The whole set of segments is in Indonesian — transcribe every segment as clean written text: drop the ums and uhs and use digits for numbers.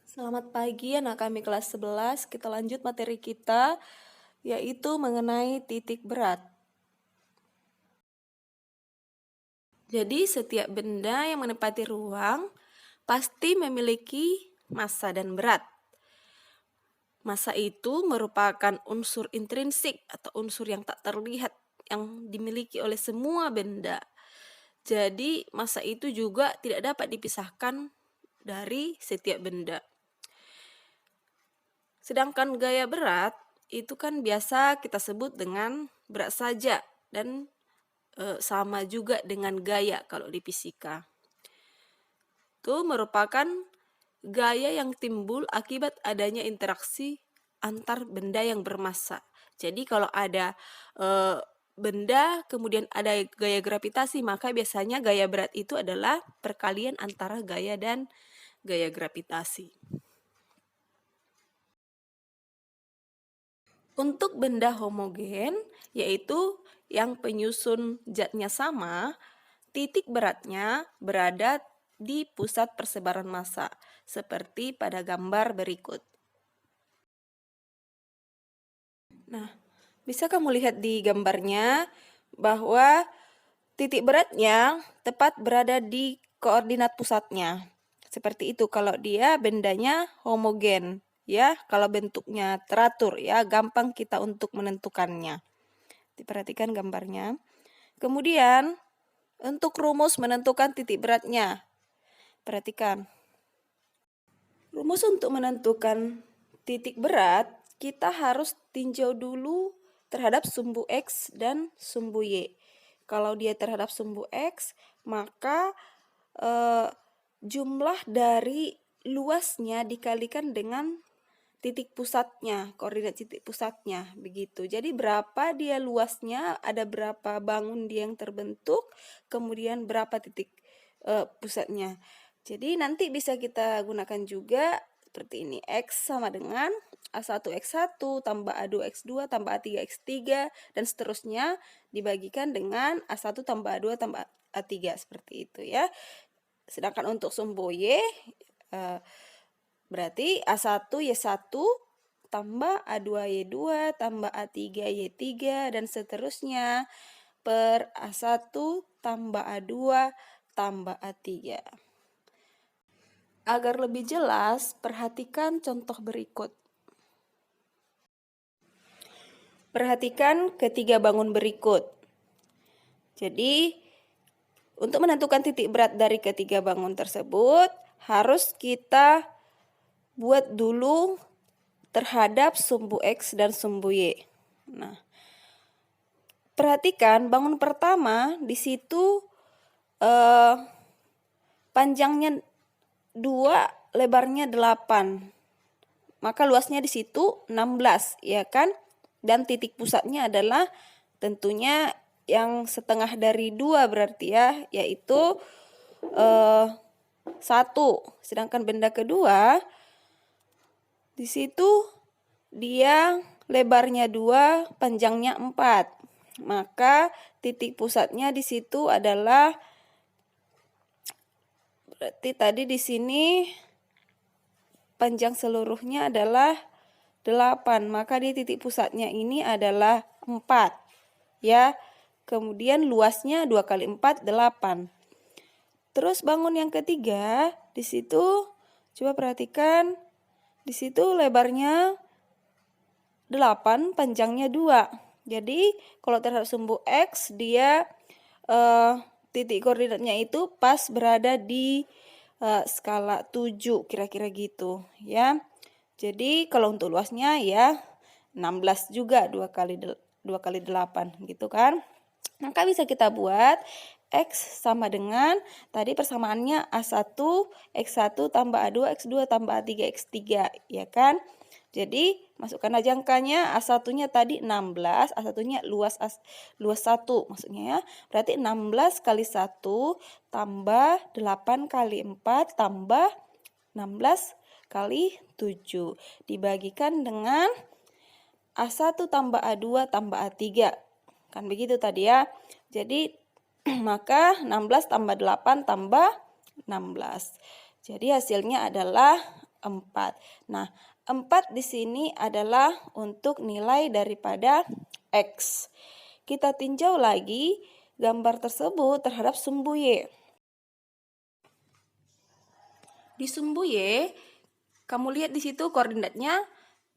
Selamat pagi anak kami kelas 11. Kita lanjut materi kita yaitu mengenai titik berat. Jadi setiap benda yang menempati ruang pasti memiliki massa dan berat. Massa itu merupakan unsur intrinsik atau unsur yang tak terlihat yang dimiliki oleh semua benda. Jadi massa itu juga tidak dapat dipisahkan dari setiap benda. Sedangkan gaya berat itu kan biasa kita sebut dengan berat saja dan sama juga dengan gaya kalau di fisika. Itu merupakan gaya yang timbul akibat adanya interaksi antar benda yang bermassa. Jadi kalau ada benda kemudian ada gaya gravitasi, maka biasanya gaya berat itu adalah perkalian antara gaya dan gaya gravitasi. Untuk benda homogen, yaitu yang penyusun zatnya sama, titik beratnya berada di pusat persebaran massa, seperti pada gambar berikut. Nah, bisa kamu lihat di gambarnya bahwa titik beratnya tepat berada di koordinat pusatnya. Seperti itu kalau dia bendanya homogen. Ya, kalau bentuknya teratur ya, gampang kita untuk menentukannya. Diperhatikan gambarnya. Kemudian, untuk rumus menentukan titik beratnya. Perhatikan. Rumus untuk menentukan titik berat, kita harus tinjau dulu terhadap sumbu X dan sumbu Y. Kalau dia terhadap sumbu X, maka jumlah dari luasnya dikalikan dengan titik pusatnya, koordinat titik pusatnya, begitu. Jadi berapa dia luasnya, ada berapa bangun dia yang terbentuk, kemudian berapa titik pusatnya. Jadi nanti bisa kita gunakan juga seperti ini. X sama dengan A1X1 tambah A2X2 tambah A3X3 dan seterusnya dibagikan dengan A1 tambah A2 tambah A3 seperti itu ya. Sedangkan untuk sumbu Y berarti A1Y1 tambah A2Y2 tambah A3Y3 dan seterusnya per A1 tambah A2 tambah A3. Agar lebih jelas, perhatikan contoh berikut. Perhatikan ketiga bangun berikut. Jadi, untuk menentukan titik berat dari ketiga bangun tersebut, harus kita buat dulu terhadap sumbu X dan sumbu Y. Nah, perhatikan bangun pertama di situ panjangnya 2, lebarnya 8. Maka luasnya di situ 16, ya kan? Dan titik pusatnya adalah tentunya yang setengah dari 2 berarti ya, yaitu 1. Sedangkan benda kedua di situ dia lebarnya 2, panjangnya 4. Maka titik pusatnya di situ adalah berarti tadi di sini panjang seluruhnya adalah 8. Maka di titik pusatnya ini adalah 4. Ya. Kemudian luasnya 2 kali 4 8. Terus bangun yang ketiga, di situ coba perhatikan, di situ lebarnya 8, panjangnya 2. Jadi kalau terhadap sumbu X dia titik koordinatnya itu pas berada di skala 7 kira-kira gitu ya. Jadi kalau untuk luasnya ya 16 juga 2 kali 8 gitu kan. Maka bisa kita buat X sama dengan tadi persamaannya A1 X1 tambah A2 X2 tambah A3 X3 ya kan. Jadi masukkan aja angkanya, A1-nya tadi 16, A1-nya luas 1 maksudnya ya. Berarti 16 kali 1 tambah 8 kali 4 tambah 16 kali 7. Dibagikan dengan A1 tambah A2 tambah A3. Kan begitu tadi ya. Jadi maka 16 tambah 8 tambah 16. Jadi hasilnya adalah 4. Nah, 4 di sini adalah untuk nilai daripada X. Kita tinjau lagi gambar tersebut terhadap sumbu Y. Di sumbu Y, kamu lihat di situ koordinatnya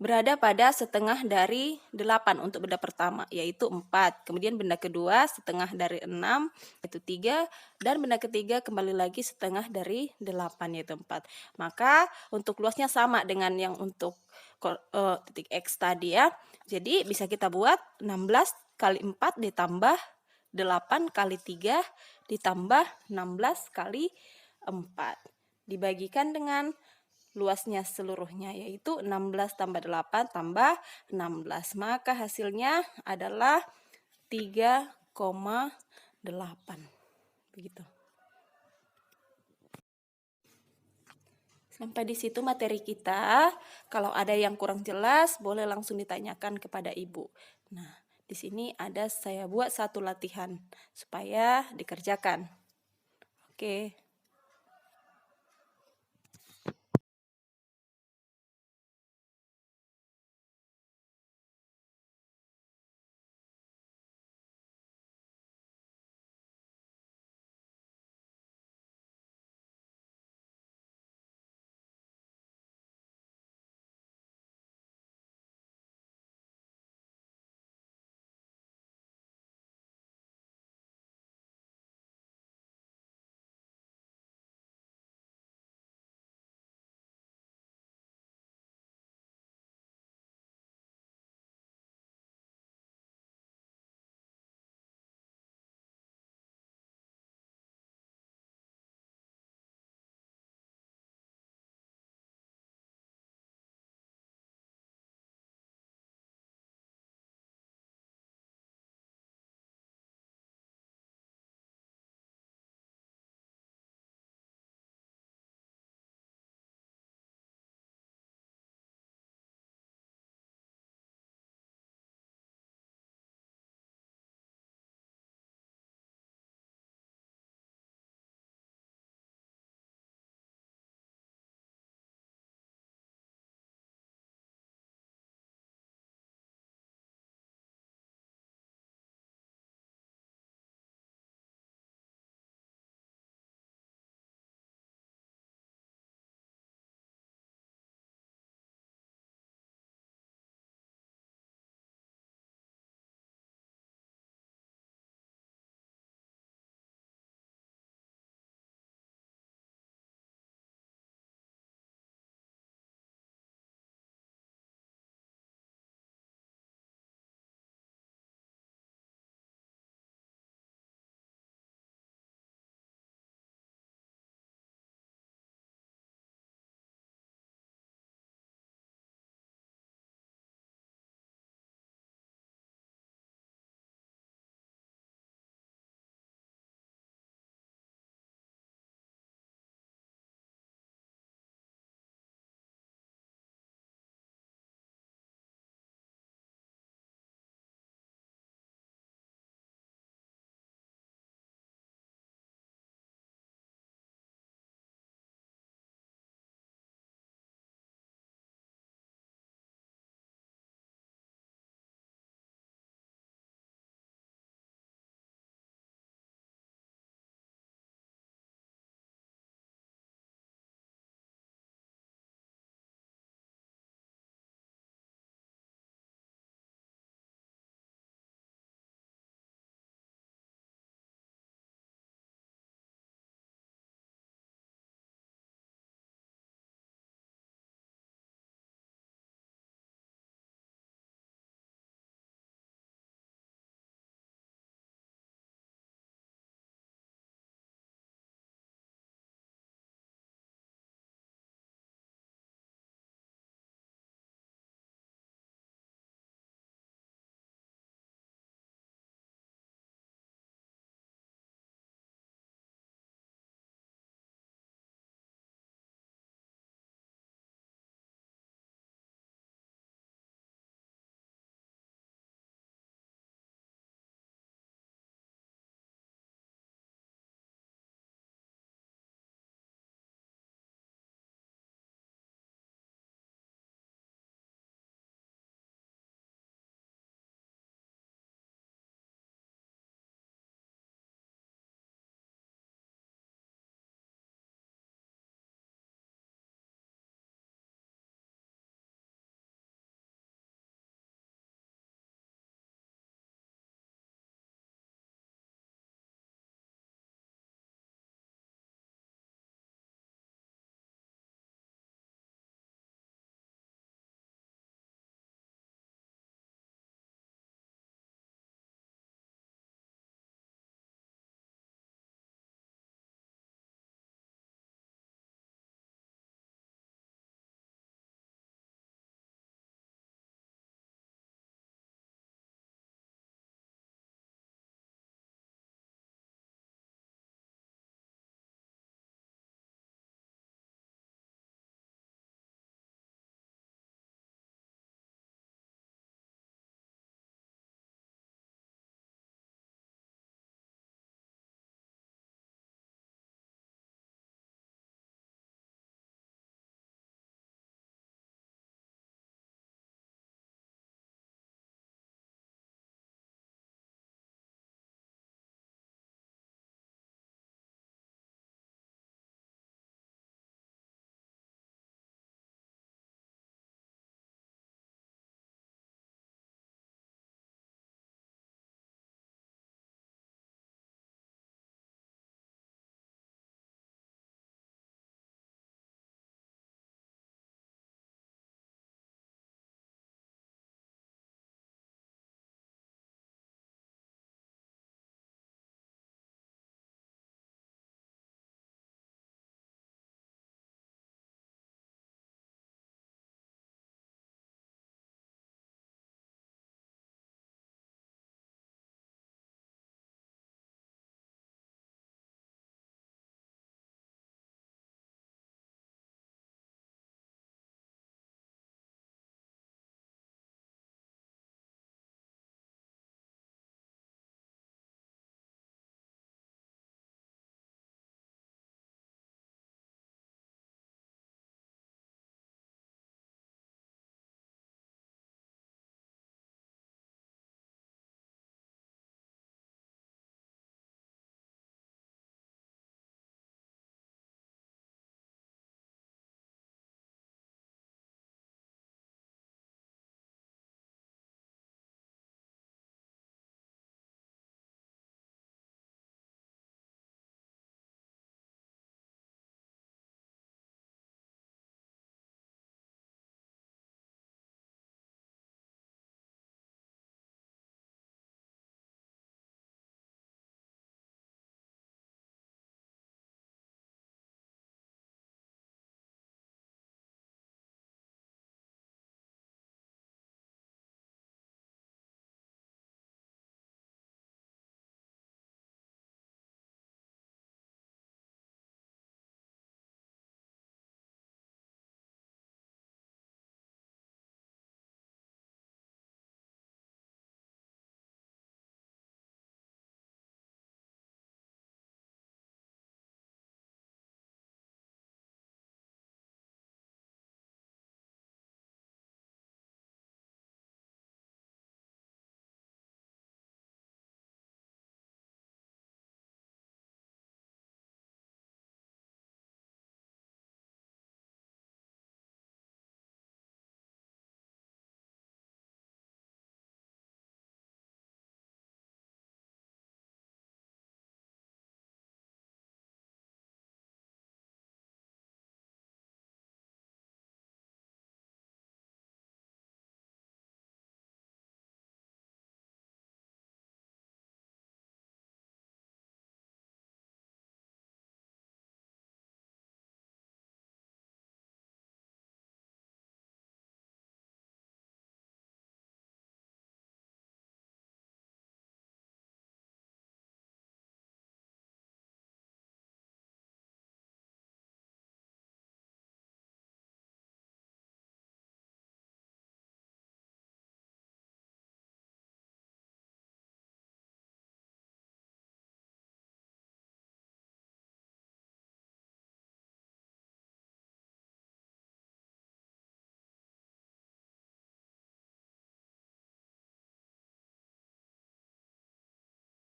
berada pada setengah dari 8 untuk benda pertama, yaitu 4. Kemudian benda kedua setengah dari 6, yaitu 3. Dan benda ketiga kembali lagi setengah dari 8, yaitu 4. Maka untuk luasnya sama dengan yang untuk titik X tadi ya. Jadi bisa kita buat 16 kali 4 ditambah 8 kali 3 ditambah 16 kali 4. Dibagikan dengan luasnya seluruhnya, yaitu 16 tambah 8 tambah 16. Maka hasilnya adalah 3,8. Begitu. Sampai di situ materi kita. Kalau ada yang kurang jelas, boleh langsung ditanyakan kepada Ibu. Nah, di sini saya buat satu latihan supaya dikerjakan. Oke.